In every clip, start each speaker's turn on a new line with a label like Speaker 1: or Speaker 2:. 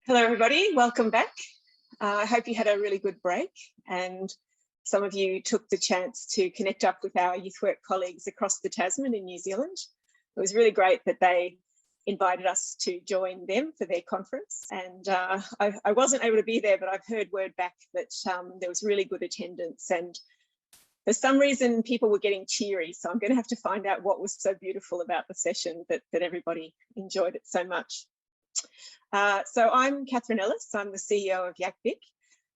Speaker 1: Hello, everybody. Welcome back. I hope you had a really good break and some of you took the chance to connect up with our youth work colleagues across the Tasman in New Zealand. It was really great that they invited us to join them for their conference, and I wasn't able to be there, but I've heard word back that there was really good attendance, and for some reason people were getting teary, so I'm going to have to find out what was so beautiful about the session that everybody enjoyed it so much. So I'm Catherine Ellis, I'm the CEO of YACVIC,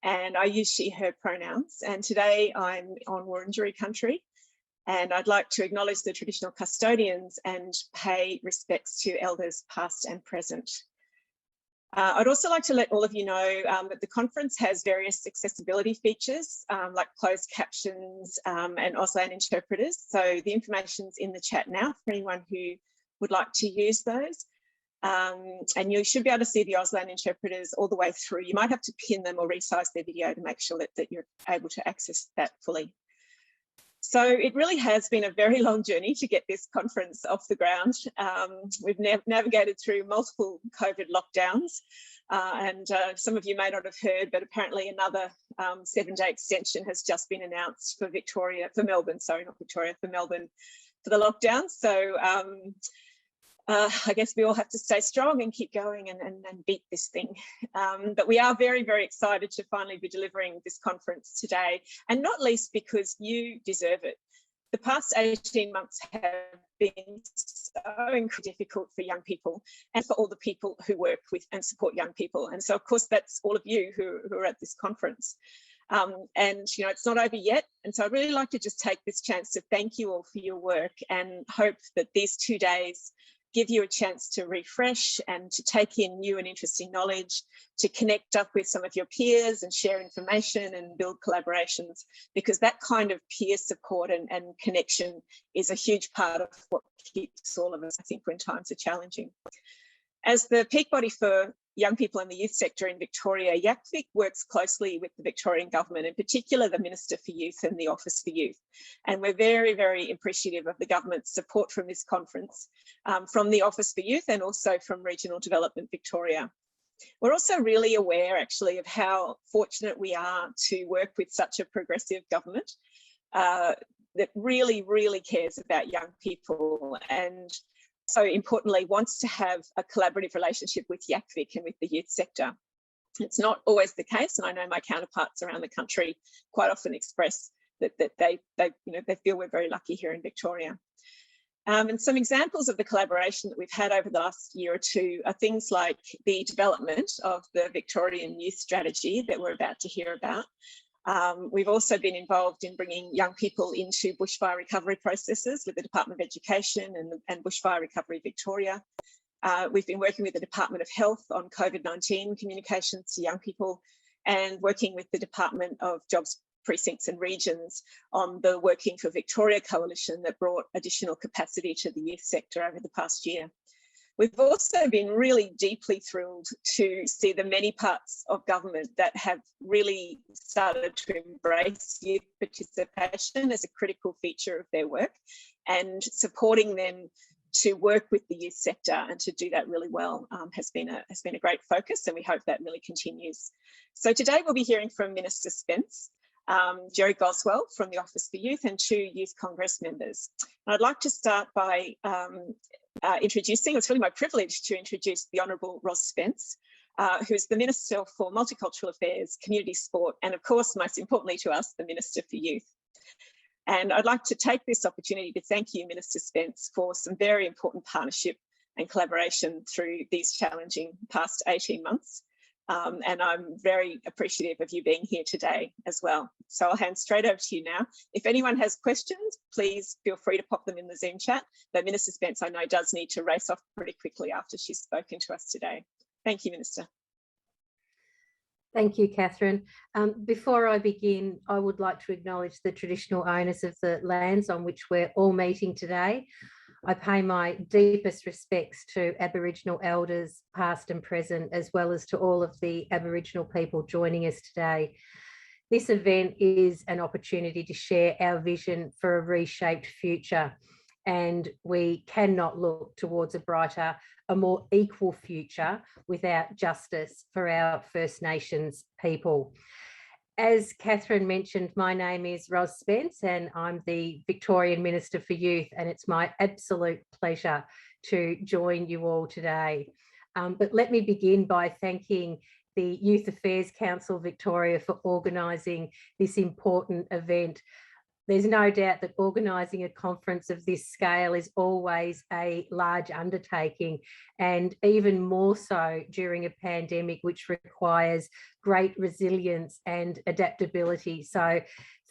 Speaker 1: and I use she, her pronouns. And today I'm on Wurundjeri country, and I'd like to acknowledge the traditional custodians and pay respects to elders past and present. I'd also like to let all of you know that the conference has various accessibility features like closed captions and Auslan interpreters. So the information's in the chat now for anyone who would like to use those. And you should be able to see the Auslan interpreters all the way through. You might have to pin them or resize their video to make sure that you're able to access that fully. So it really has been a very long journey to get this conference off the ground. We've navigated through multiple COVID lockdowns, and some of you may not have heard, but apparently another 7-day extension has just been announced for Melbourne, sorry, not Victoria, for Melbourne for the lockdown. So I guess we all have to stay strong and keep going and beat this thing. But we are very, very excited to finally be delivering this conference today, and not least because you deserve it. The past 18 months have been so incredibly difficult for young people and for all the people who work with and support young people. And so, of course, that's all of you who are at this conference. And, you know, it's not over yet. And so I'd really like to just take this chance to thank you all for your work and hope that these 2 days give you a chance to refresh and to take in new and interesting knowledge, to connect up with some of your peers and share information and build collaborations, because that kind of peer support and connection is a huge part of what keeps all of us, I think, when times are challenging. As the peak body for young people in the youth sector in Victoria, YACVIC works closely with the Victorian Government, in particular the Minister for Youth and the Office for Youth. And we're very, very appreciative of the government's support from this conference, from the Office for Youth and also from Regional Development Victoria. We're also really aware, actually, of how fortunate we are to work with such a progressive government that really, really cares about young people, and so importantly wants to have a collaborative relationship with YACVIC and with the youth sector. It's not always the case, and I know my counterparts around the country quite often express that they feel we're very lucky here in Victoria. And some examples of the collaboration that we've had over the last year or two are things like the development of the Victorian Youth Strategy that we're about to hear about. We've also been involved in bringing young people into bushfire recovery processes with the Department of Education and Bushfire Recovery Victoria. We've been working with the Department of Health on COVID-19 communications to young people, and working with the Department of Jobs, Precincts and Regions on the Working for Victoria coalition that brought additional capacity to the youth sector over the past year. We've also been really deeply thrilled to see the many parts of government that have really started to embrace youth participation as a critical feature of their work, and supporting them to work with the youth sector and to do that really well has been a great focus, and we hope that really continues. So today we'll be hearing from Minister Spence, Jerry Goswell from the Office for Youth, and 2 Youth Congress members. And I'd like to start by it's really my privilege to introduce the Honourable Ros Spence, who's the Minister for Multicultural Affairs, Community Sport, and of course, most importantly to us, the Minister for Youth. And I'd like to take this opportunity to thank you, Minister Spence, for some very important partnership and collaboration through these challenging past 18 months. And I'm very appreciative of you being here today as well. So I'll hand straight over to you now. If anyone has questions, please feel free to pop them in the Zoom chat. But Minister Spence, I know, does need to race off pretty quickly after she's spoken to us today. Thank you, Minister.
Speaker 2: Thank you, Catherine. Before I begin, I would like to acknowledge the traditional owners of the lands on which we're all meeting today. I pay my deepest respects to Aboriginal elders, past and present, as well as to all of the Aboriginal people joining us today. This event is an opportunity to share our vision for a reshaped future. and we cannot look towards a brighter, a more equal future without justice for our First Nations people. As Catherine mentioned, my name is Ros Spence and I'm the Victorian Minister for Youth, and it's my absolute pleasure to join you all today. But let me begin by thanking the Youth Affairs Council Victoria for organising this important event. There's no doubt that organising a conference of this scale is always a large undertaking, and even more so during a pandemic, which requires great resilience and adaptability. So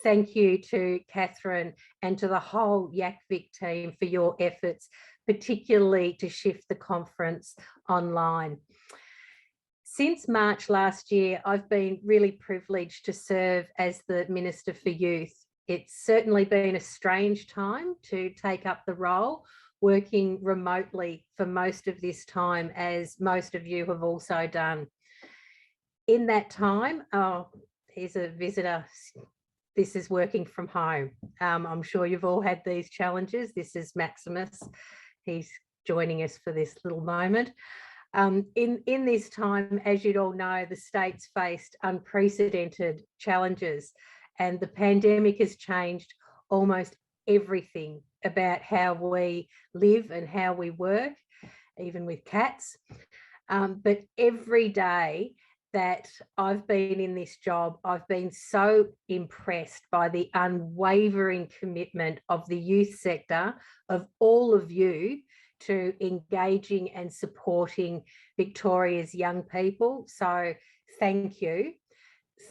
Speaker 2: thank you to Catherine and to the whole YACVIC team for your efforts, particularly to shift the conference online. Since March last year, I've been really privileged to serve as the Minister for Youth. It's certainly been a strange time to take up the role, working remotely for most of this time, as most of you have also done. In that time, oh, here's a visitor. This is working from home. I'm sure you've all had these challenges. This is Maximus. He's joining us for this little moment. In this time, as you'd all know, the state's faced unprecedented challenges, and the pandemic has changed almost everything about how we live and how we work, even with cats. But every day that I've been in this job, I've been so impressed by the unwavering commitment of the youth sector, of all of you, to engaging and supporting Victoria's young people. So thank you.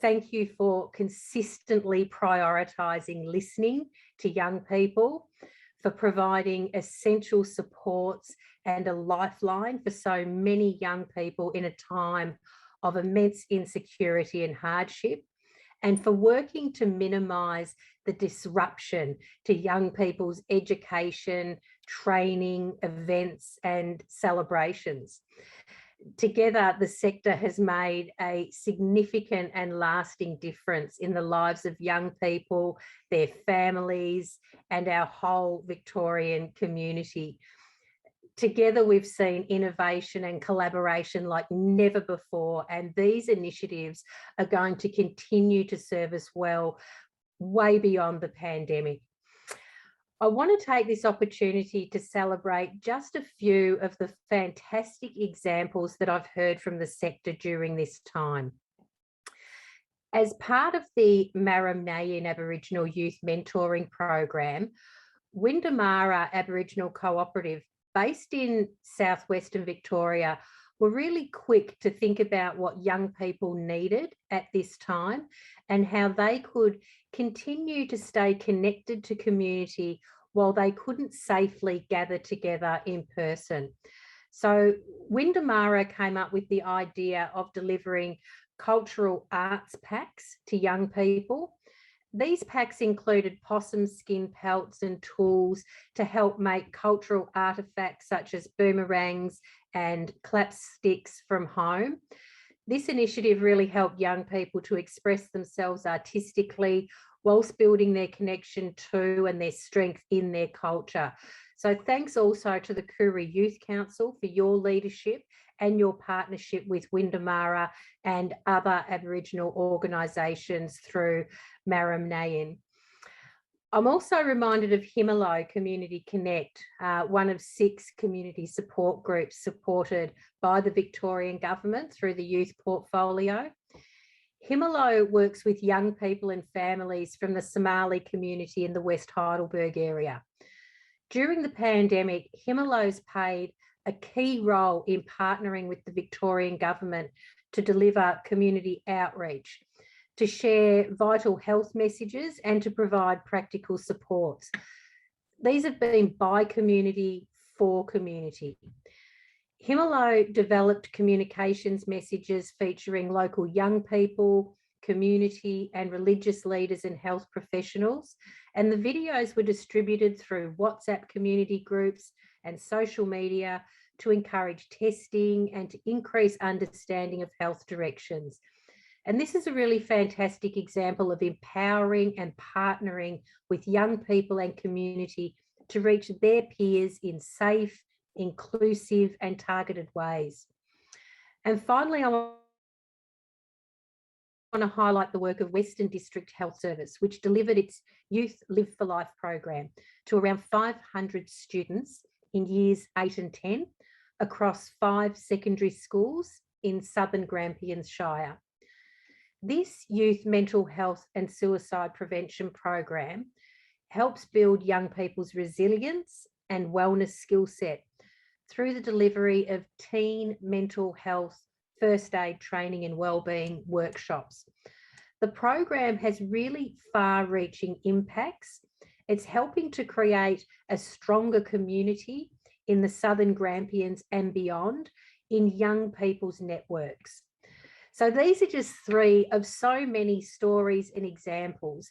Speaker 2: Thank you for consistently prioritising listening to young people, for providing essential supports and a lifeline for so many young people in a time of immense insecurity and hardship, and for working to minimise the disruption to young people's education, training, events and celebrations. Together, the sector has made a significant and lasting difference in the lives of young people, their families, and our whole Victorian community. Together, we've seen innovation and collaboration like never before, and these initiatives are going to continue to serve us well way beyond the pandemic. I want to take this opportunity to celebrate just a few of the fantastic examples that I've heard from the sector during this time. As part of the Marramnayan Aboriginal Youth Mentoring Program, Windamara Aboriginal Cooperative, based in southwestern Victoria, were really quick to think about what young people needed at this time and how they could continue to stay connected to community while they couldn't safely gather together in person. So Windamara came up with the idea of delivering cultural arts packs to young people. These packs included possum skin pelts and tools to help make cultural artefacts such as boomerangs and clapsticks from home. This initiative really helped young people to express themselves artistically whilst building their connection to and their strength in their culture. So thanks also to the Koori Youth Council for your leadership and your partnership with Windamara and other Aboriginal organisations through Marramnayan. I'm also reminded of Himalo Community Connect, one of 6 community support groups supported by the Victorian Government through the youth portfolio. Himalo works with young people and families from the Somali community in the West Heidelberg area. During the pandemic, Himalo's played a key role in partnering with the Victorian Government to deliver community outreach, to share vital health messages and to provide practical supports. These have been by community for community. Himalo developed communications messages featuring local young people, community and religious leaders and health professionals, and the videos were distributed through WhatsApp community groups and social media to encourage testing and to increase understanding of health directions. And this is a really fantastic example of empowering and partnering with young people and community to reach their peers in safe, inclusive and targeted ways. And finally, I want to highlight the work of Western District Health Service, which delivered its Youth Live for Life program to around 500 students in years 8 and 10 across 5 secondary schools in southern Grampians Shire. This youth mental health and suicide prevention program helps build young people's resilience and wellness skill set through the delivery of teen mental health, first aid training and wellbeing workshops. The program has really far-reaching impacts. It's helping to create a stronger community in the southern Grampians and beyond in young people's networks. So these are just 3 of so many stories and examples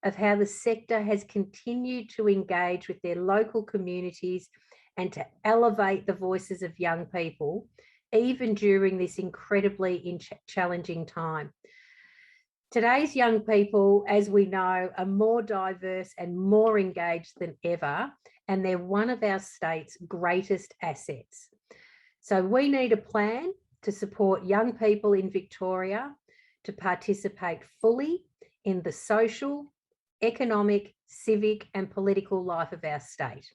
Speaker 2: of how the sector has continued to engage with their local communities and to elevate the voices of young people, even during this incredibly challenging time. Today's young people, as we know, are more diverse and more engaged than ever, and they're one of our state's greatest assets. So we need a plan to support young people in Victoria to participate fully in the social, economic, civic and political life of our state.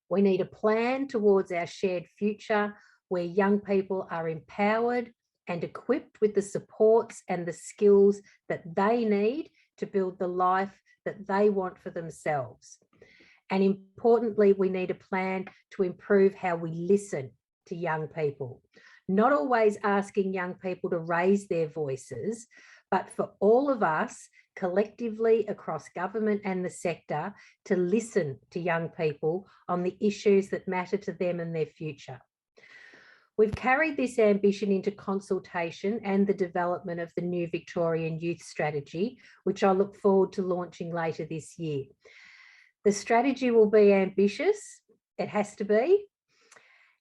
Speaker 2: We need a plan towards our shared future where young people are empowered and equipped with the supports and the skills that they need to build the life that they want for themselves. And importantly, we need a plan to improve how we listen to young people, not always asking young people to raise their voices, but for all of us collectively across government and the sector to listen to young people on the issues that matter to them and their future. We've carried this ambition into consultation and the development of the new Victorian Youth Strategy, which I look forward to launching later this year. The strategy will be ambitious, it has to be.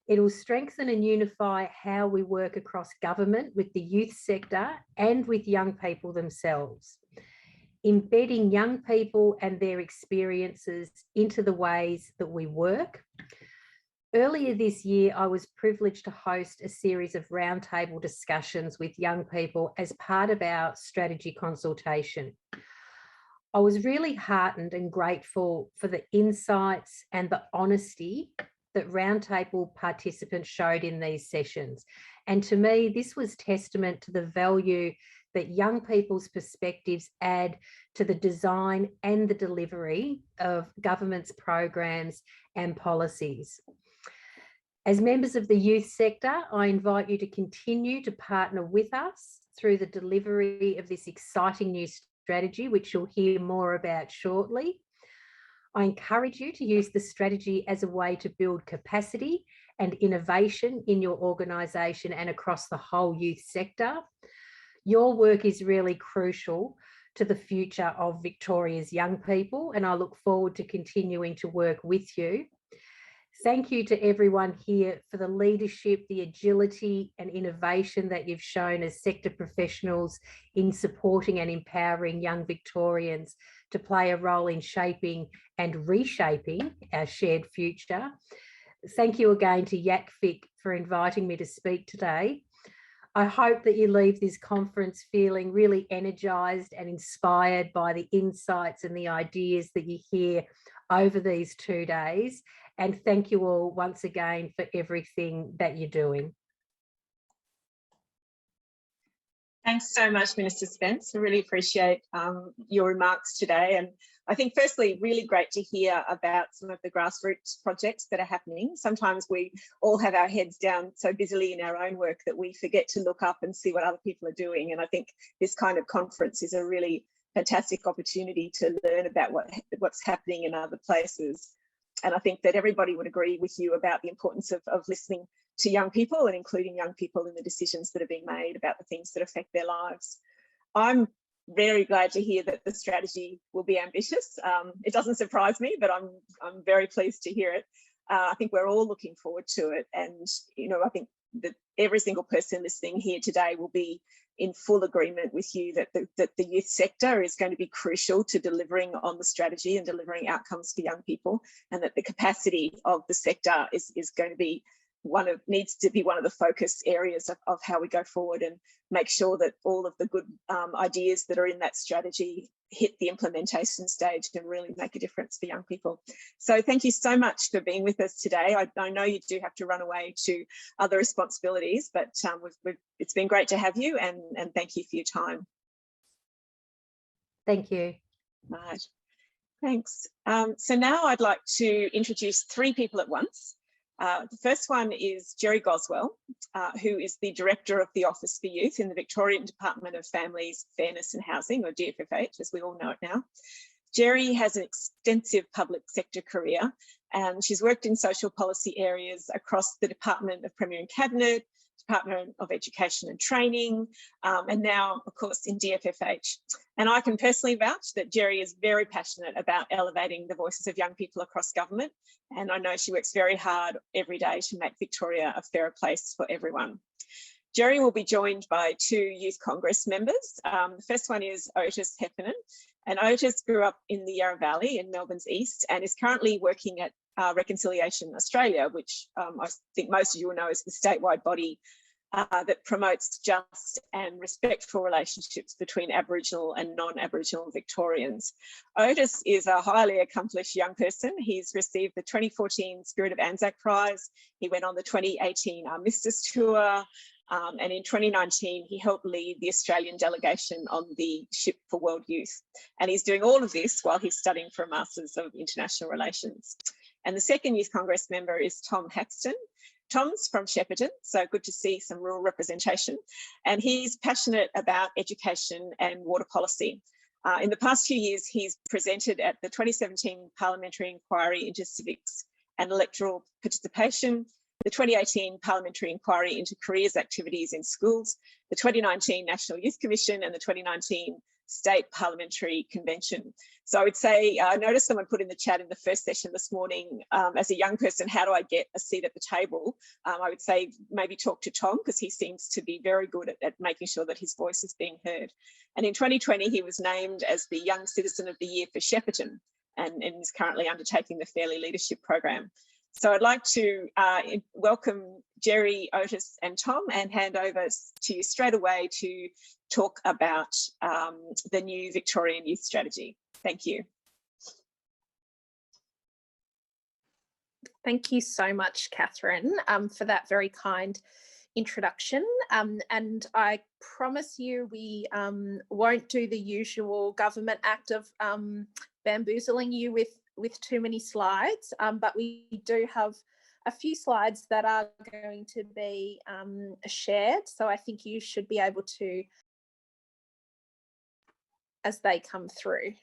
Speaker 2: It will strengthen and unify how we work across government with the youth sector and with young people themselves, embedding young people and their experiences into the ways that we work. Earlier this year, I was privileged to host a series of roundtable discussions with young people as part of our strategy consultation. I was really heartened and grateful for the insights and the honesty that roundtable participants showed in these sessions. And to me, this was testament to the value that young people's perspectives add to the design and the delivery of government's programs and policies. As members of the youth sector, I invite you to continue to partner with us through the delivery of this exciting new strategy, which you'll hear more about shortly. I encourage you to use the strategy as a way to build capacity and innovation in your organisation and across the whole youth sector. Your work is really crucial to the future of Victoria's young people, and I look forward to continuing to work with you. Thank you to everyone here for the leadership, the agility and innovation that you've shown as sector professionals in supporting and empowering young Victorians to play a role in shaping and reshaping our shared future. Thank you again to YACFIC for inviting me to speak today. I hope that you leave this conference feeling really energised and inspired by the insights and the ideas that you hear over these 2 days. And thank you all once again for everything that you're doing.
Speaker 1: Thanks so much, Minister Spence. I really appreciate your remarks today. And I think firstly, really great to hear about some of the grassroots projects that are happening. Sometimes we all have our heads down so busily in our own work that we forget to look up and see what other people are doing. And I think this kind of conference is a really fantastic opportunity to learn about what's happening in other places. And I think that everybody would agree with you about the importance of listening to young people and including young people in the decisions that are being made about the things that affect their lives. I'm very glad to hear that the strategy will be ambitious. It doesn't surprise me, but I'm very pleased to hear it. I think we're all looking forward to it. And, you know, I think that every single person listening here today will be in full agreement with you that the youth sector is going to be crucial to delivering on the strategy and delivering outcomes for young people, and that the capacity of the sector is going to be needs to be one of the focus areas of how we go forward, and make sure that all of the good ideas that are in that strategy hit the implementation stage and really make a difference for young people. So thank you so much for being with us today. I know you do have to run away to other responsibilities, but it's been great to have you, and thank you for your time.
Speaker 2: Thank you.
Speaker 1: Right, thanks. So now I'd like to introduce three people at once. The first one is Jerry Goswell, who is the Director of the Office for Youth in the Victorian Department of Families, Fairness and Housing, or DFFH, as we all know it now. Jerry has an extensive public sector career, and she's worked in social policy areas across the Department of Premier and Cabinet, Department of Education and Training, and now, of course, in DFFH. And I can personally vouch that Jerry is very passionate about elevating the voices of young people across government, and I know she works very hard every day to make Victoria a fairer place for everyone. Jerry will be joined by two Youth Congress members. The first one is Otis Heffernan, and Otis grew up in the Yarra Valley in Melbourne's east and is currently working at Reconciliation Australia, which I think most of you will know is the statewide body that promotes just and respectful relationships between Aboriginal and non-Aboriginal Victorians. Otis is a highly accomplished young person. He's received the 2014 Spirit of Anzac Prize. He went on the 2018 Armistice Tour. And in 2019, he helped lead the Australian delegation on the Ship for World Youth. And he's doing all of this while he's studying for a Masters of International Relations. And the second Youth Congress member is Tom Haxton. Tom's from Shepparton, so good to see some rural representation. And he's passionate about education and water policy. In the past few years, he's presented at the 2017 Parliamentary Inquiry into Civics and Electoral Participation, the 2018 Parliamentary Inquiry into Careers Activities in Schools, the 2019 National Youth Commission, and the 2019 State Parliamentary Convention. So I would say, I noticed someone put in the chat in the first session this morning, as a young person, how do I get a seat at the table? I would say maybe talk to Tom, because he seems to be very good at making sure that his voice is being heard. And in 2020, he was named as the Young Citizen of the Year for Shepparton, and is currently undertaking the Fairly Leadership Program. So I'd like to welcome Jerry, Otis and Tom, and hand over to you straight away to talk about the new Victorian Youth Strategy. Thank you.
Speaker 3: Thank you so much, Catherine, for that very kind introduction. And I promise you we won't do the usual government act of bamboozling you with too many slides, but we do have a few slides that are going to be shared. So I think you should be able to, as they come through.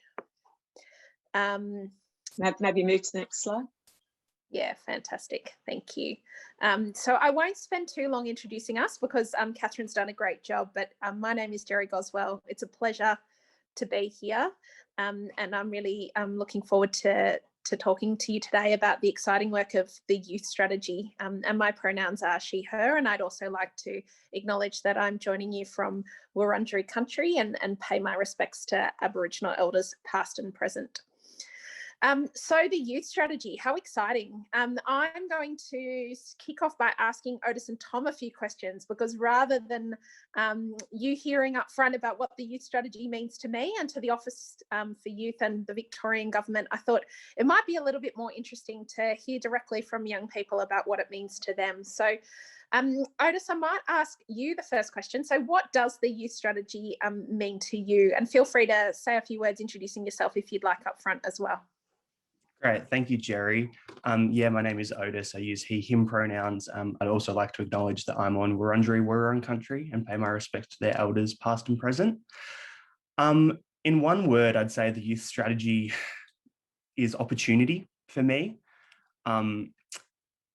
Speaker 1: Maybe move to the next slide.
Speaker 3: Yeah, fantastic. Thank you. So I won't spend too long introducing us, because Catherine's done a great job, but my name is Jerry Goswell. It's a pleasure to be here, and I'm really looking forward to talking to you today about the exciting work of the youth strategy. And my pronouns are she, her, and I'd also like to acknowledge that I'm joining you from Wurundjeri country and pay my respects to Aboriginal elders past and present. So the youth strategy, how exciting. I'm going to kick off by asking Otis and Tom a few questions, because rather than you hearing up front about what the youth strategy means to me and to the Office for Youth and the Victorian Government, I thought it might be a little bit more interesting to hear directly from young people about what it means to them. So Otis, I might ask you the first question. So what does the youth strategy mean to you? And feel free to say a few words introducing yourself if you'd like up front as well.
Speaker 4: Great, thank you, Jerry. Yeah, my name is Otis. I use he, him pronouns. I'd also like to acknowledge that I'm on Wurundjeri Wurrung country and pay my respect to their elders past and present. In one word, I'd say the youth strategy is opportunity for me.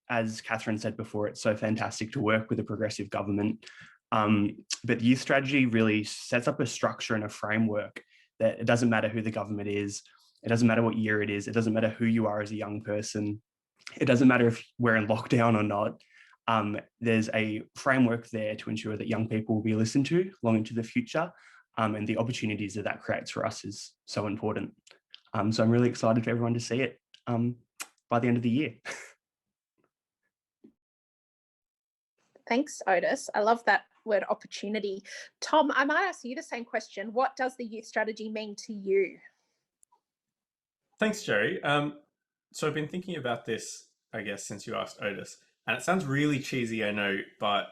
Speaker 4: As Catherine said before, it's so fantastic to work with a progressive government. But the youth strategy really sets up a structure and a framework that it doesn't matter who the government is. It doesn't matter what year it is. It doesn't matter who you are as a young person. It doesn't matter if we're in lockdown or not. There's a framework there to ensure that young people will be listened to long into the future, and the opportunities that that creates for us is so important. So I'm really excited for everyone to see it by the end of the year.
Speaker 3: Thanks, Otis. I love that word opportunity. Tom, I might ask you the same question. What does the youth strategy mean to you?
Speaker 5: Thanks, Jerry. So I've been thinking about this, I guess, since you asked Otis, and it sounds really cheesy, I know, but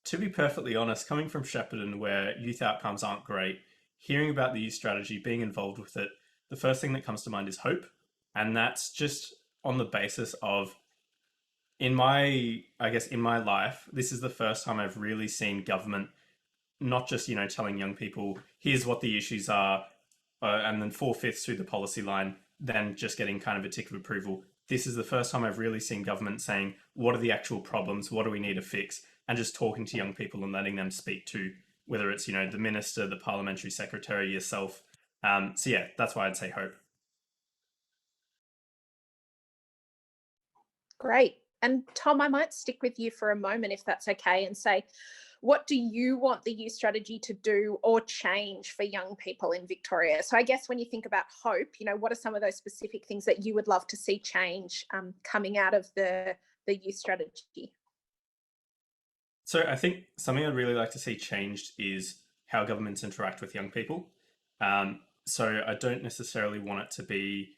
Speaker 5: to be perfectly honest, coming from Shepparton where youth outcomes aren't great, hearing about the youth strategy, being involved with it, the first thing that comes to mind is hope. And that's just on the basis of, in my life, this is the first time I've really seen government not just, telling young people, here's what the issues are, and then 4/5 through the policy line, then just getting kind of a tick of approval. This is the first time I've really seen government saying, what are the actual problems? What do we need to fix? And just talking to young people and letting them speak to, whether it's, the minister, the parliamentary secretary, yourself. So yeah, that's why I'd say hope.
Speaker 3: Great. And Tom, I might stick with you for a moment, if that's okay, and say, what do you want the youth strategy to do or change for young people in Victoria? So I guess when you think about hope, what are some of those specific things that you would love to see change coming out of the youth strategy?
Speaker 5: So I think something I'd really like to see changed is how governments interact with young people. So I don't necessarily want it to be,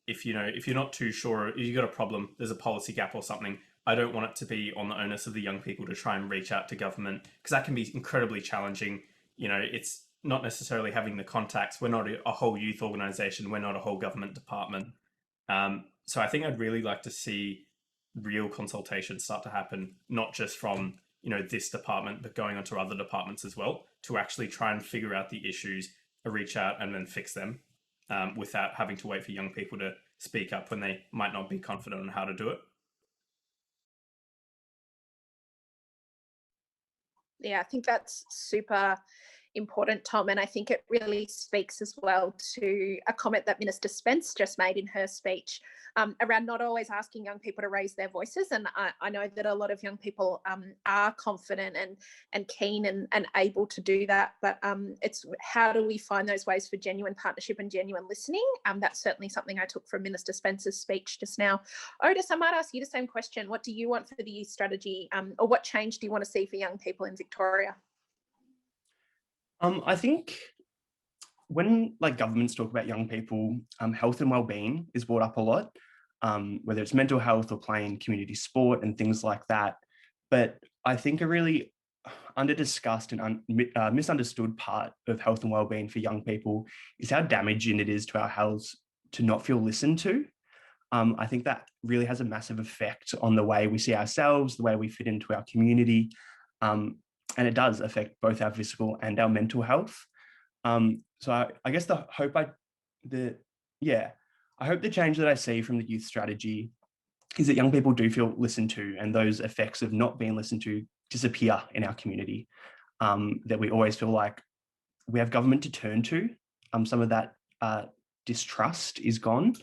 Speaker 5: if you're not too sure, if you've got a problem, there's a policy gap or something, I don't want it to be on the onus of the young people to try and reach out to government, because that can be incredibly challenging. It's not necessarily having the contacts. We're not a whole youth organisation. We're not a whole government department. So I think I'd really like to see real consultations start to happen, not just from, this department, but going on to other departments as well, to actually try and figure out the issues, reach out and then fix them, without having to wait for young people to speak up when they might not be confident on how to do it.
Speaker 3: Yeah, I think that's super important, Tom. And I think it really speaks as well to a comment that Minister Spence just made in her speech around not always asking young people to raise their voices. And I know that a lot of young people are confident and keen and able to do that. But it's how do we find those ways for genuine partnership and genuine listening? That's certainly something I took from Minister Spence's speech just now. Otis, I might ask you the same question. What do you want for the youth strategy, or what change do you want to see for young people in Victoria?
Speaker 4: I think when governments talk about young people, health and well-being is brought up a lot, whether it's mental health or playing community sport and things like that. But I think a really under-discussed and misunderstood part of health and well-being for young people is how damaging it is to our health to not feel listened to. I think that really has a massive effect on the way we see ourselves, the way we fit into our community. And it does affect both our physical and our mental health. So I guess I hope the change that I see from the youth strategy is that young people do feel listened to, and those effects of not being listened to disappear in our community. That we always feel like we have government to turn to. Some of that distrust is gone,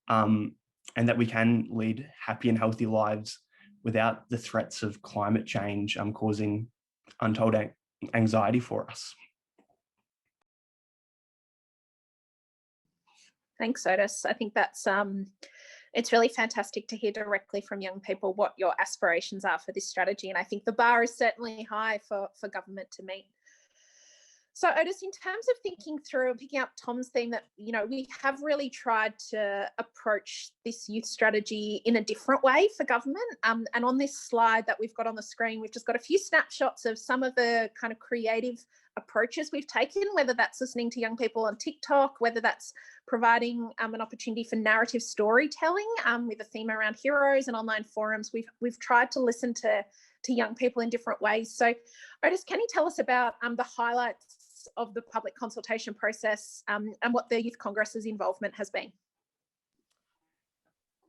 Speaker 4: and that we can lead happy and healthy lives without the threats of climate change causing untold anxiety for us.
Speaker 3: Thanks, Otis. I think that's it's really fantastic to hear directly from young people what your aspirations are for this strategy. And I think the bar is certainly high for government to meet. So Otis, in terms of thinking through and picking up Tom's theme that, we have really tried to approach this youth strategy in a different way for government. And on this slide that we've got on the screen, we've just got a few snapshots of some of the kind of creative approaches we've taken, whether that's listening to young people on TikTok, whether that's providing an opportunity for narrative storytelling with a theme around heroes and online forums. We've tried to listen to young people in different ways. So Otis, can you tell us about the highlights of the public consultation process and what the Youth Congress's involvement has been?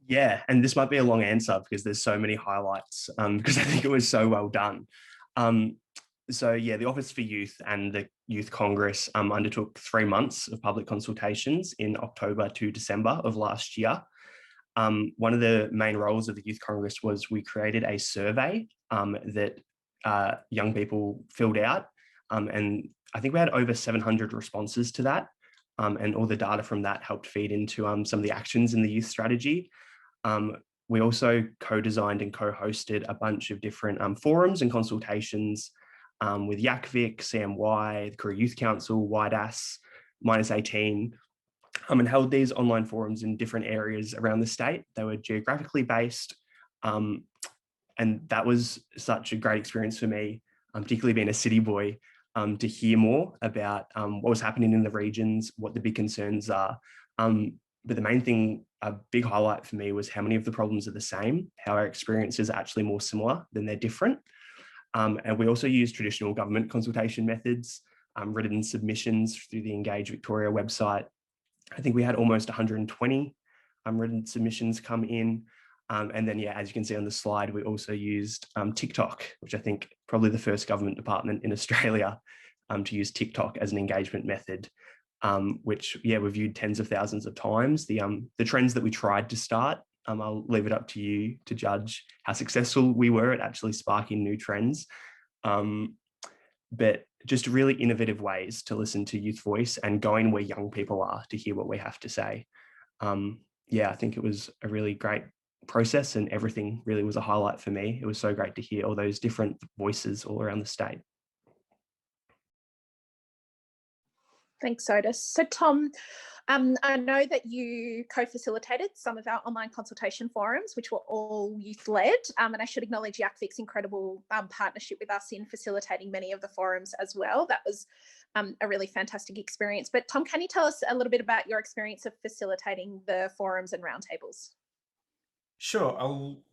Speaker 4: Yeah, and this might be a long answer because there's so many highlights because I think it was so well done. So yeah, the Office for Youth and the Youth Congress undertook 3 months of public consultations in October to December of last year. One of the main roles of the Youth Congress was we created a survey that young people filled out. And I think we had over 700 responses to that. And all the data from that helped feed into some of the actions in the youth strategy. We also co-designed and co-hosted a bunch of different forums and consultations with YACVIC, CMY, the Career Youth Council, YDAS, -18, and held these online forums in different areas around the state. They were geographically based, and that was such a great experience for me, particularly being a city boy, to hear more about what was happening in the regions, what the big concerns are. But the main thing, a big highlight for me, was how many of the problems are the same, how our experiences are actually more similar than they're different. And we also use traditional government consultation methods, written submissions through the Engage Victoria website. I think we had almost 120 written submissions come in. And then, yeah, as you can see on the slide, we also used TikTok, which I think probably the first government department in Australia to use TikTok as an engagement method, which, yeah, we viewed tens of thousands of times. The trends that we tried to start, I'll leave it up to you to judge how successful we were at actually sparking new trends. But just really innovative ways to listen to youth voice and going where young people are to hear what we have to say. Yeah, I think it was a really great process, and everything really was a highlight for me. It was so great to hear all those different voices all around the state.
Speaker 3: Thanks, Otis. So Tom, I know that you co-facilitated some of our online consultation forums, which were all youth-led, and I should acknowledge YACVIC's incredible partnership with us in facilitating many of the forums as well. That was a really fantastic experience. But Tom, can you tell us a little bit about your experience of facilitating the forums and roundtables?
Speaker 5: Sure, I'll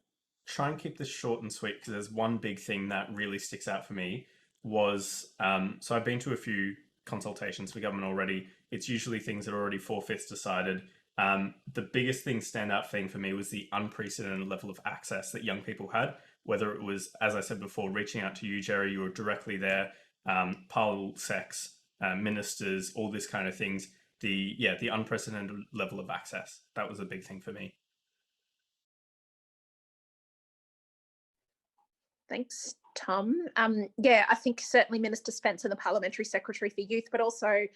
Speaker 5: try and keep this short and sweet, because there's one big thing that really sticks out for me was, so I've been to a few consultations for government already. It's usually things that are already 4/5 decided. The biggest standout thing for me was the unprecedented level of access that young people had, whether it was, as I said before, reaching out to you, Jerry, you were directly there, parle sex, ministers, all this kind of things. The unprecedented level of access. That was a big thing for me.
Speaker 3: Thanks, Tom. Yeah, I think certainly Minister Spencer, the Parliamentary Secretary for Youth, but also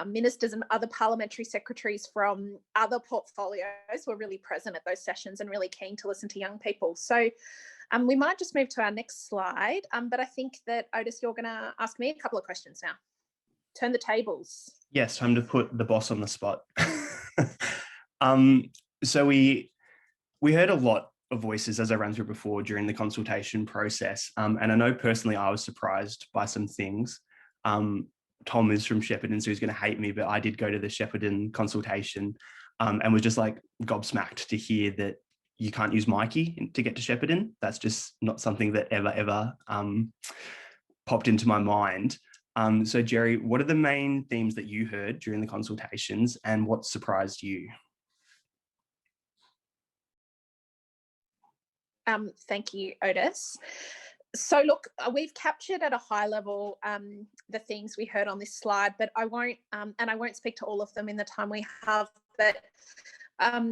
Speaker 3: ministers and other parliamentary secretaries from other portfolios were really present at those sessions and really keen to listen to young people. So we might just move to our next slide, but I think that, Otis, you're going to ask me a couple of questions now. Turn the tables.
Speaker 4: Yes, time to put the boss on the spot. So we heard a lot of voices, as I ran through before, during the consultation process. And I know personally I was surprised by some things. Tom is from Shepparton, so he's going to hate me, but I did go to the Shepparton consultation and was just like gobsmacked to hear that you can't use Myki to get to Shepparton. That's just not something that ever popped into my mind. So Jerry, what are the main themes that you heard during the consultations, and what surprised you?
Speaker 3: Thank you, Otis. So look, we've captured at a high level the things we heard on this slide, but I won't, and I won't speak to all of them in the time we have, but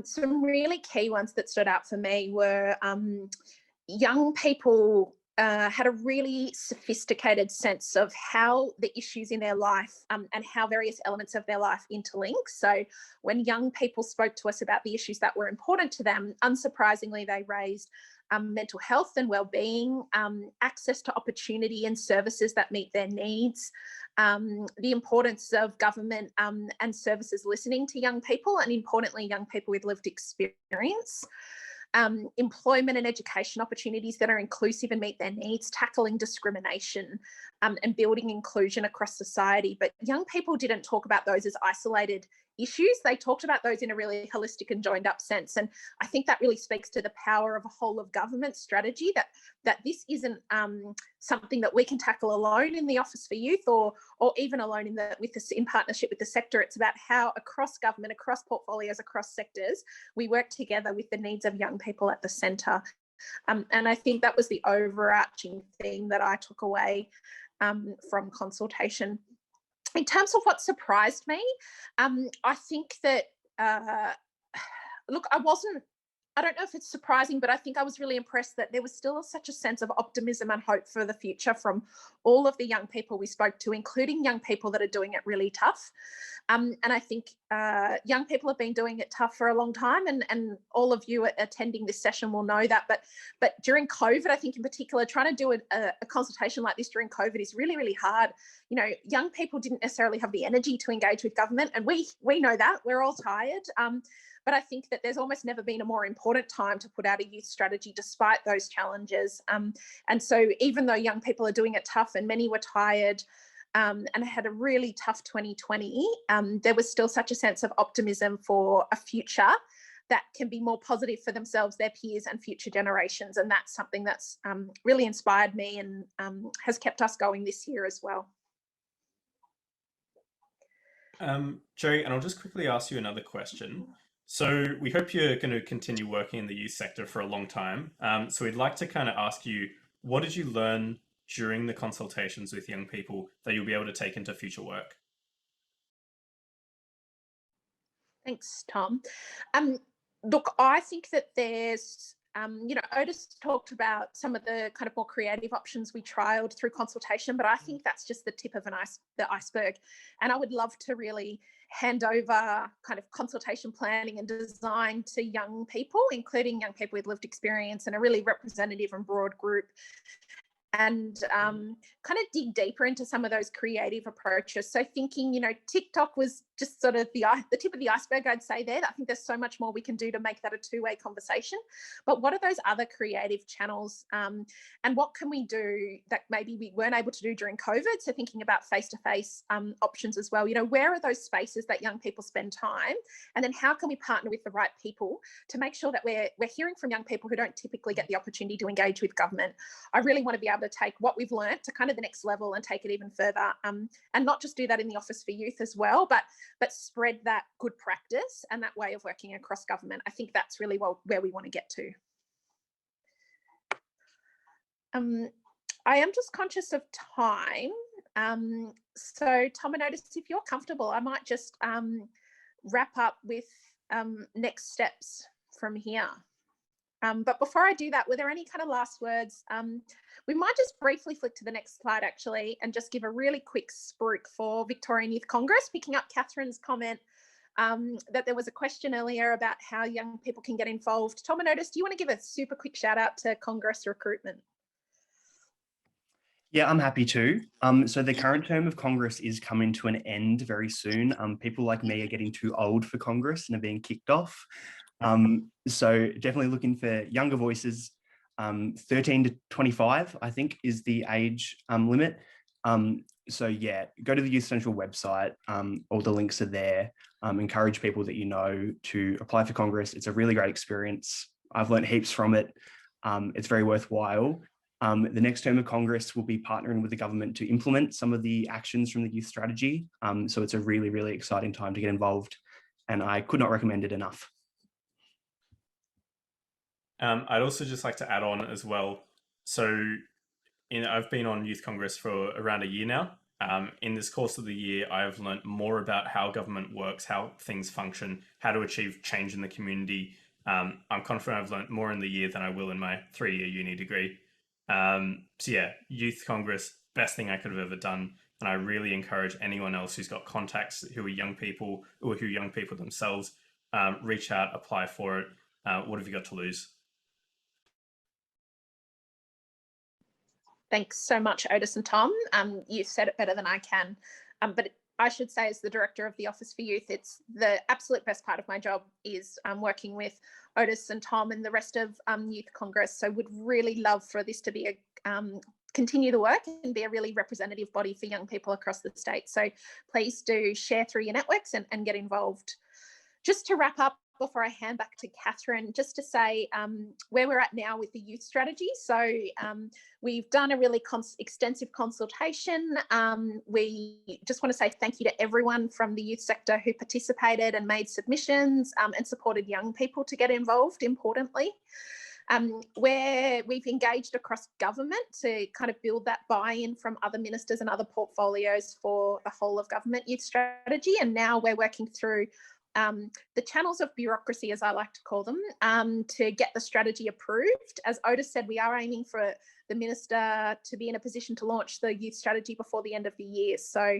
Speaker 3: some really key ones that stood out for me were young people had a really sophisticated sense of how the issues in their life and how various elements of their life interlink. So when young people spoke to us about the issues that were important to them, unsurprisingly, they raised mental health and well-being, access to opportunity and services that meet their needs, the importance of government and services listening to young people, and importantly, young people with lived experience. Employment and education opportunities that are inclusive and meet their needs, tackling discrimination and building inclusion across society. But young people didn't talk about those as isolated issues. They talked about those in a really holistic and joined up sense. And I think that really speaks to the power of a whole of government strategy, that this isn't something that we can tackle alone in the Office for Youth or even alone in partnership with the sector. It's about how across government, across portfolios, across sectors, we work together with the needs of young people at the centre. And I think that was the overarching theme that I took away from consultation. In terms of what surprised me, I think that, look, I wasn't I don't know if it's surprising, but I think I was really impressed that there was still such a sense of optimism and hope for the future from all of the young people we spoke to, including young people that are doing it really tough. And I think young people have been doing it tough for a long time, and all of you attending this session will know that. But during COVID, I think in particular, trying to do a consultation like this during COVID is really, really hard. You know, young people didn't necessarily have the energy to engage with government, and we know that. We're all tired. But I think that there's almost never been a more important time to put out a youth strategy despite those challenges. And so even though young people are doing it tough and many were tired and had a really tough 2020, there was still such a sense of optimism for a future that can be more positive for themselves, their peers and future generations. And that's something that's really inspired me and has kept us going this year as well.
Speaker 5: Jerry, and I'll just quickly ask you another question. So we hope you're going to continue working in the youth sector for a long time. So we'd like to kind of ask you, what did you learn during the consultations with young people that you'll be able to take into future work?
Speaker 3: Thanks, Tom. Look, I think that there's, you know, Otis talked about some of the kind of more creative options we trialed through consultation, but I think that's just the tip of the iceberg. And I would love to really hand over kind of consultation planning and design to young people, including young people with lived experience and a really representative and broad group, and kind of dig deeper into some of those creative approaches. So thinking, you know, TikTok was just sort of the tip of the iceberg, I'd say there. I think there's so much more we can do to make that a two-way conversation. But what are those other creative channels, and what can we do that maybe we weren't able to do during COVID? So thinking about face-to-face options as well. You know, where are those spaces that young people spend time? And then how can we partner with the right people to make sure that we're hearing from young people who don't typically get the opportunity to engage with government? I really want to be able to take what we've learned to kind of the next level and take it even further, and not just do that in the Office for Youth as well, but spread that good practice and that way of working across government. I think that's really where we want to get to. I am just conscious of time. So Tom and Otis, if you're comfortable, I might just wrap up with next steps from here. But before I do that, were there any kind of last words? We might just briefly flick to the next slide, actually, and just give a really quick spruik for Victorian Youth Congress, picking up Catherine's comment that there was a question earlier about how young people can get involved. Tom and Otis, do you want to give a super quick shout out to Congress recruitment?
Speaker 4: Yeah, I'm happy to. So the current term of Congress is coming to an end very soon. People like me are getting too old for Congress and are being kicked off. So definitely looking for younger voices. 13 to 25, I think, is the age limit. So yeah, go to the Youth Central website. All the links are there. Encourage people that you know to apply for Congress. It's a really great experience. I've learned heaps from it. It's very worthwhile. The next term of Congress will be partnering with the government to implement some of the actions from the youth strategy. So it's a really, really exciting time to get involved, and I could not recommend it enough.
Speaker 5: I'd also just like to add on as well. So I've been on Youth Congress for around a year now. In this course of the year, I've learned more about how government works, how things function, how to achieve change in the community. I'm confident I've learned more in the year than I will in my 3-year uni degree. So yeah, Youth Congress, best thing I could have ever done. And I really encourage anyone else who's got contacts who are young people or who are young people themselves, reach out, apply for it. What have you got to lose?
Speaker 3: Thanks so much, Otis and Tom. You've said it better than I can. But I should say, as the director of the Office for Youth, it's the absolute best part of my job is working with Otis and Tom and the rest of Youth Congress. So would really love for this to be continue the work and be a really representative body for young people across the state. So please do share through your networks and get involved. Just to wrap up, before I hand back to Catherine, just to say where we're at now with the youth strategy. So we've done a really extensive consultation. We just want to say thank you to everyone from the youth sector who participated and made submissions and supported young people to get involved, importantly. Where we've engaged across government to kind of build that buy-in from other ministers and other portfolios for the whole of government youth strategy. And now we're working through the channels of bureaucracy, as I like to call them, to get the strategy approved. As Otis said, we are aiming for the Minister to be in a position to launch the youth strategy before the end of the year. So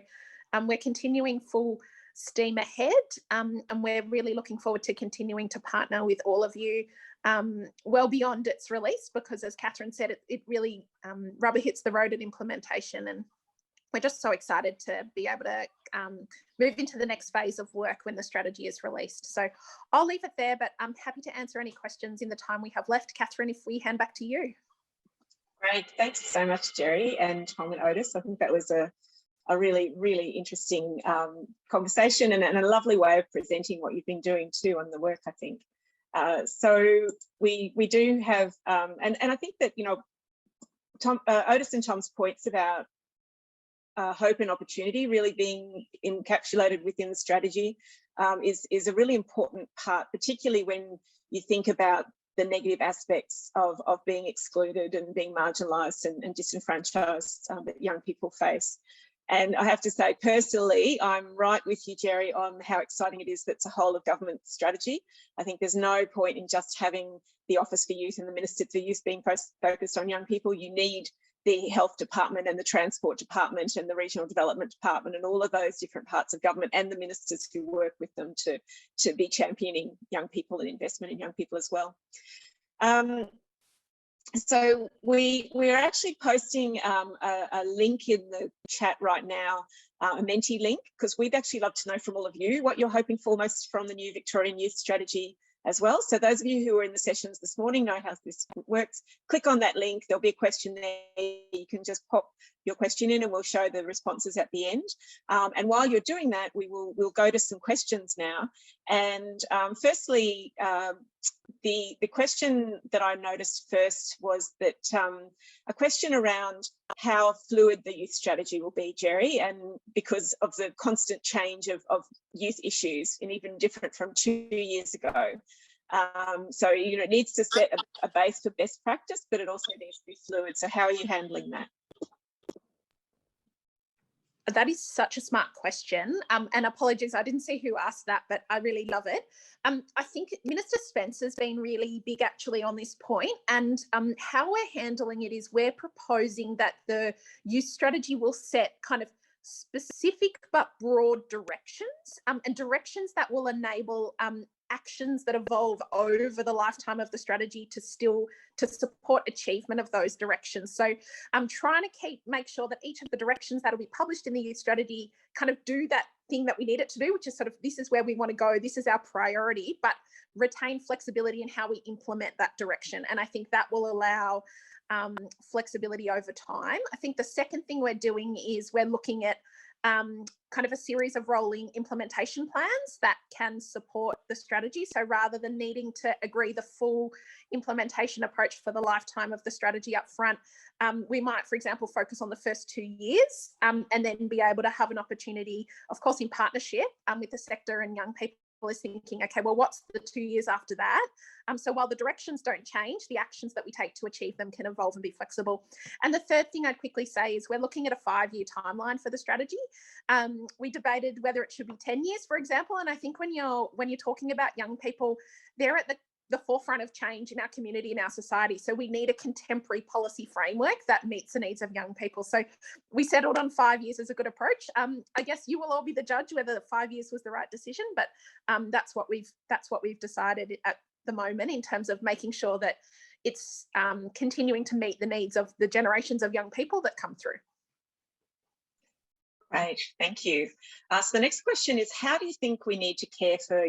Speaker 3: we're continuing full steam ahead, and we're really looking forward to continuing to partner with all of you well beyond its release, because as Catherine said, it really rubber hits the road at implementation, and we're just so excited to be able to move into the next phase of work when the strategy is released. So I'll leave it there, but I'm happy to answer any questions in the time we have left. Catherine, if we hand back to you.
Speaker 1: Great, thanks so much, Jerry and Tom and Otis. I think that was a really, really interesting conversation and a lovely way of presenting what you've been doing too on the work, I think. So we do have, and I think that, you know, Otis and Tom's points about hope and opportunity really being encapsulated within the strategy is a really important part, particularly when you think about the negative aspects of being excluded and being marginalised and disenfranchised that young people face. And I have to say, personally, I'm right with you, Jerry, on how exciting it is that it's a whole of government strategy. I think there's no point in just having the Office for Youth and the Minister for Youth being focused on young people. You need the Health Department and the Transport Department and the Regional Development Department and all of those different parts of government and the ministers who work with them to be championing young people and investment in young people as well. So we're actually posting a link in the chat right now, a Menti link, because we'd actually love to know from all of you what you're hoping for most from the new Victorian Youth Strategy as well. So those of you who were in the sessions this morning know how this works. Click on that link, there'll be a question there. You can just pop your question in and we'll show the responses at the end. And while you're doing that, we'll go to some questions now. And firstly, the question that I noticed first was that a question around how fluid the youth strategy will be, Jerry, and because of the constant change of youth issues and even different from 2 years ago. So, you know, it needs to set a base for best practice, but it also needs to be fluid. So how are you handling that?
Speaker 3: That is such a smart question. And apologies, I didn't see who asked that, but I really love it. I think Minister Spencer's been really big actually on this point, and how we're handling it is we're proposing that the youth strategy will set kind of specific but broad directions, and directions that will enable actions that evolve over the lifetime of the strategy to support achievement of those directions. So I'm trying to make sure that each of the directions that will be published in the youth strategy kind of do that thing that we need it to do, which is sort of, this is where we want to go, this is our priority, but retain flexibility in how we implement that direction. And I think that will allow flexibility over time. I think the second thing we're doing is we're looking at kind of a series of rolling implementation plans that can support the strategy. So rather than needing to agree the full implementation approach for the lifetime of the strategy up front, we might, for example, focus on the first 2 years and then be able to have an opportunity, of course, in partnership with the sector and young people, is thinking, okay, well, what's the 2 years after that? So while the directions don't change, the actions that we take to achieve them can evolve and be flexible. And the third thing I'd quickly say is we're looking at a 5-year timeline for the strategy. We debated whether it should be 10 years, for example. And I think when you're talking about young people, they're at the forefront of change in our community, in our society. So we need a contemporary policy framework that meets the needs of young people. So we settled on 5 years as a good approach. I guess you will all be the judge whether 5 years was the right decision, but that's what we've decided at the moment in terms of making sure that it's continuing to meet the needs of the generations of young people that come through.
Speaker 1: Great, thank you. So the next question is, how do you think we need to care for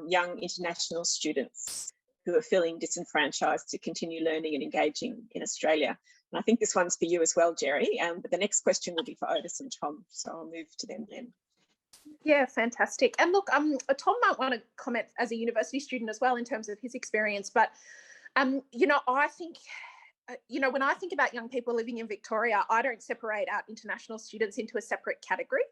Speaker 1: young international students who are feeling disenfranchised to continue learning and engaging in Australia? And I think this one's for you as well, Jerry, but the next question will be for Otis and Tom, so I'll move to them then.
Speaker 3: Yeah, fantastic. And look, Tom might want to comment as a university student as well in terms of his experience, but, you know, I think you know, when I think about young people living in Victoria, I don't separate out international students into a separate category.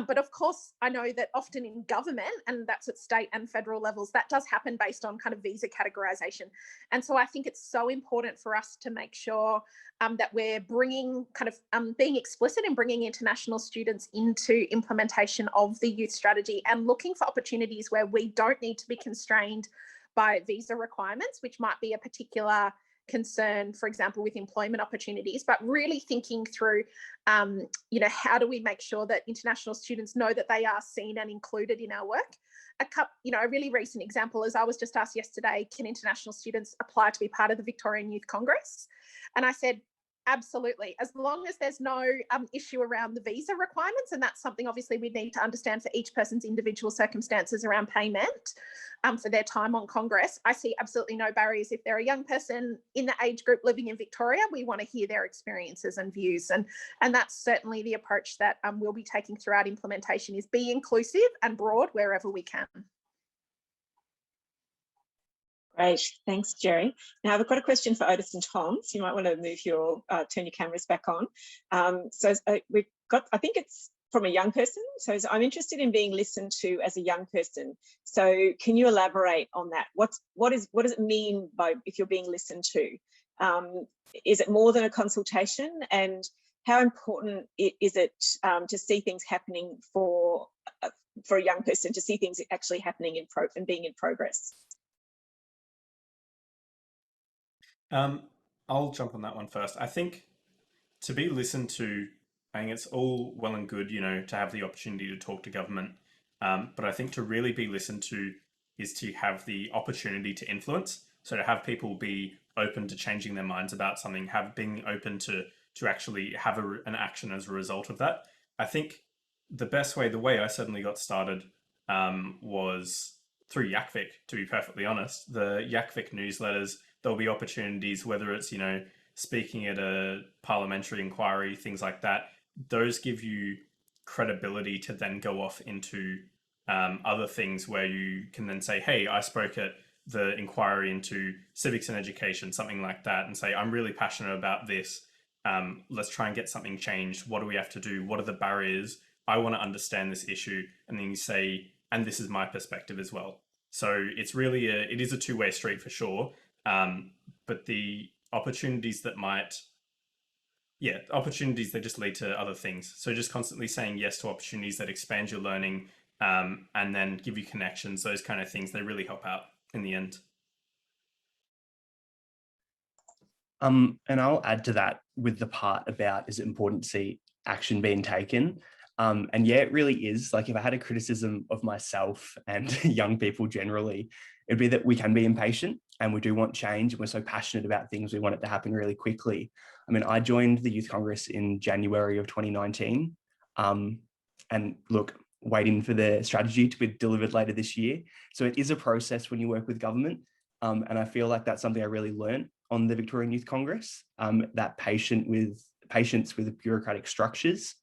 Speaker 3: But of course, I know that often in government, and that's at state and federal levels, that does happen based on kind of visa categorisation. And so I think it's so important for us to make sure that we're bringing kind of being explicit in bringing international students into implementation of the youth strategy and looking for opportunities where we don't need to be constrained by visa requirements, which might be a particular concern, for example, with employment opportunities, but really thinking through, you know, how do we make sure that international students know that they are seen and included in our work? A really recent example is I was just asked yesterday, can international students apply to be part of the Victorian Youth Congress? And I said, absolutely, as long as there's no issue around the visa requirements, and that's something obviously we need to understand for each person's individual circumstances around payment for their time on Congress. I see absolutely no barriers. If they're a young person in the age group living in Victoria, we want to hear their experiences and views, and that's certainly the approach that we'll be taking throughout implementation, is be inclusive and broad wherever we can.
Speaker 1: Great, thanks, Jerry. Now I've got a question for Otis and Tom, so you might want to move your, turn your cameras back on. We've got, I think it's from a young person, so I'm interested in being listened to as a young person. So can you elaborate on that? What does it mean by if you're being listened to? Is it more than a consultation? And how important is it to see things happening for a young person, to see things actually happening and being in progress?
Speaker 5: I'll jump on that one first. I think to be listened to, I think it's all well and good, you know, to have the opportunity to talk to government. But I think to really be listened to is to have the opportunity to influence. So to have people be open to changing their minds about something, being open to actually have an action as a result of that. I think the way I certainly got started was through YACVIC, to be perfectly honest. The YACVIC newsletters, there'll be opportunities, whether it's, you know, speaking at a parliamentary inquiry, things like that. Those give you credibility to then go off into other things where you can then say, hey, I spoke at the inquiry into civics and education, something like that, and say, I'm really passionate about this. Let's try and get something changed. What do we have to do? What are the barriers? I want to understand this issue. And then you say, and this is my perspective as well. So it's really it is a two-way street for sure. But the opportunities that just lead to other things. So just constantly saying yes to opportunities that expand your learning and then give you connections, those kind of things, they really help out in the end.
Speaker 4: And I'll add to that with the part about, is it important to see action being taken? And yeah, it really is. Like, if I had a criticism of myself and young people generally, it'd be that we can be impatient and we do want change, and we're so passionate about things, we want it to happen really quickly. I mean, I joined the Youth Congress in January of 2019. And look, waiting for the strategy to be delivered later this year. So it is a process when you work with government. And I feel like that's something I really learned on the Victorian Youth Congress, that patience with bureaucratic structures.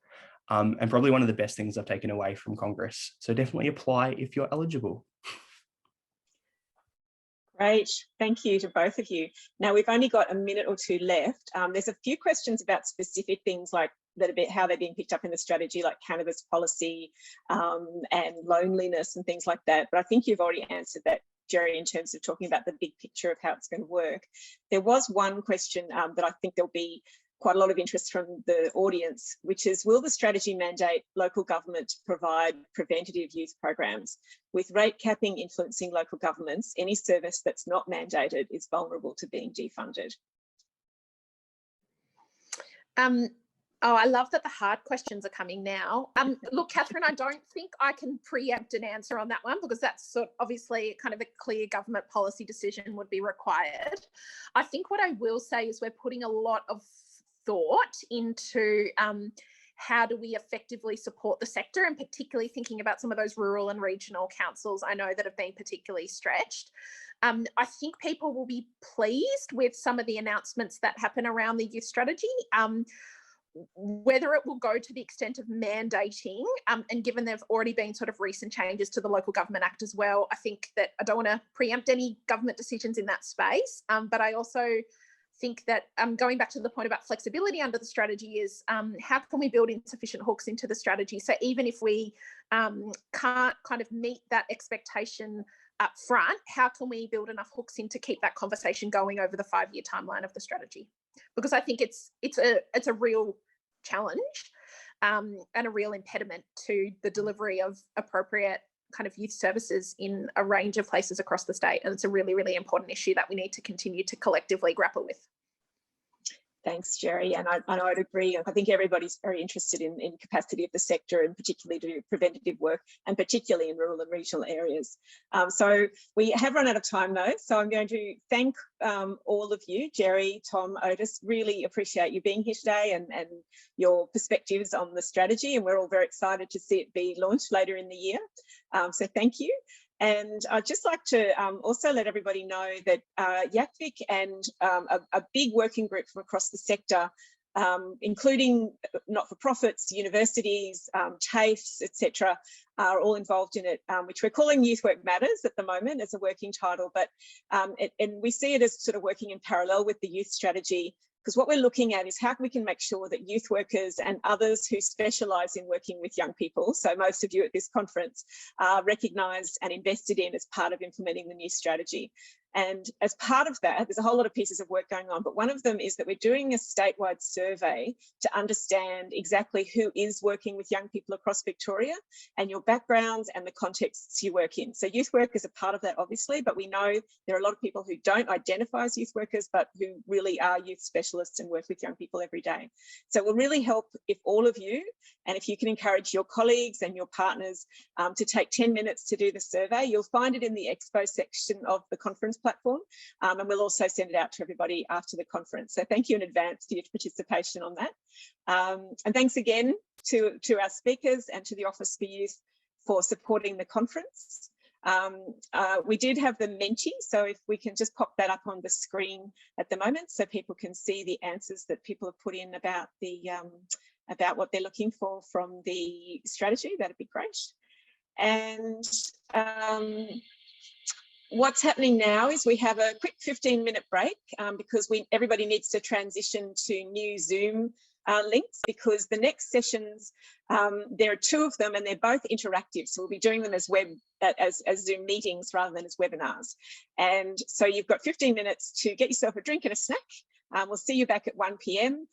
Speaker 4: And probably one of the best things I've taken away from Congress. So definitely apply if you're eligible.
Speaker 1: Great, thank you to both of you. Now we've only got a minute or two left. There's a few questions about specific things like that, about how they're being picked up in the strategy, like cannabis policy and loneliness and things like that. But I think you've already answered that, Jerry, in terms of talking about the big picture of how it's going to work. There was one question that I think there'll be quite a lot of interest from the audience, which is, will the strategy mandate local government to provide preventative youth programs? With rate capping influencing local governments, any service that's not mandated is vulnerable to being defunded.
Speaker 3: Oh, I love that the hard questions are coming now. Look, Catherine, I don't think I can preempt an answer on that one, because that's obviously kind of a clear government policy decision would be required. I think what I will say is we're putting a lot of thought into how do we effectively support the sector, and particularly thinking about some of those rural and regional councils I know that have been particularly stretched. I think people will be pleased with some of the announcements that happen around the youth strategy. Whether it will go to the extent of mandating, and given there have already been sort of recent changes to the Local Government Act as well, I think that I don't want to preempt any government decisions in that space, but I also think that going back to the point about flexibility under the strategy is how can we build in sufficient hooks into the strategy? So even if we can't kind of meet that expectation up front, how can we build enough hooks in to keep that conversation going over the 5-year timeline of the strategy? Because I think it's a real challenge and a real impediment to the delivery of appropriate kind of youth services in a range of places across the state. And it's a really, really important issue that we need to continue to collectively grapple with.
Speaker 1: Thanks, Jerry. And I would agree. I think everybody's very interested in capacity of the sector, and particularly to do preventative work, and particularly in rural and regional areas. So we have run out of time though. So I'm going to thank all of you, Jerry, Tom, Otis. Really appreciate you being here today and your perspectives on the strategy. And we're all very excited to see it be launched later in the year. So thank you. And I'd just like to also let everybody know that YACVIC and a big working group from across the sector, including not-for-profits, universities, TAFEs, etc., are all involved in it, which we're calling Youth Work Matters at the moment as a working title. But and we see it as sort of working in parallel with the youth strategy, because what we're looking at is how we can make sure that youth workers and others who specialise in working with young people, so most of you at this conference, are recognised and invested in as part of implementing the new strategy. And as part of that, there's a whole lot of pieces of work going on, but one of them is that we're doing a statewide survey to understand exactly who is working with young people across Victoria and your backgrounds and the contexts you work in. So youth work is a part of that, obviously, but we know there are a lot of people who don't identify as youth workers, but who really are youth specialists and work with young people every day. So it will really help if all of you, and if you can encourage your colleagues and your partners to take 10 minutes to do the survey. You'll find it in the expo section of the conference platform, and we'll also send it out to everybody after the conference. So thank you in advance for your participation on that. And thanks again to our speakers and to the Office for Youth for supporting the conference. We did have the Menti, so if we can just pop that up on the screen at the moment so people can see the answers that people have put in about the about what they're looking for from the strategy, that'd be great. And what's happening now is we have a quick 15-minute break because everybody needs to transition to new Zoom links, because the next sessions, there are 2 of them and they're both interactive. So we'll be doing them as Zoom meetings rather than as webinars. And so you've got 15 minutes to get yourself a drink and a snack. We'll see you back at 1 p.m.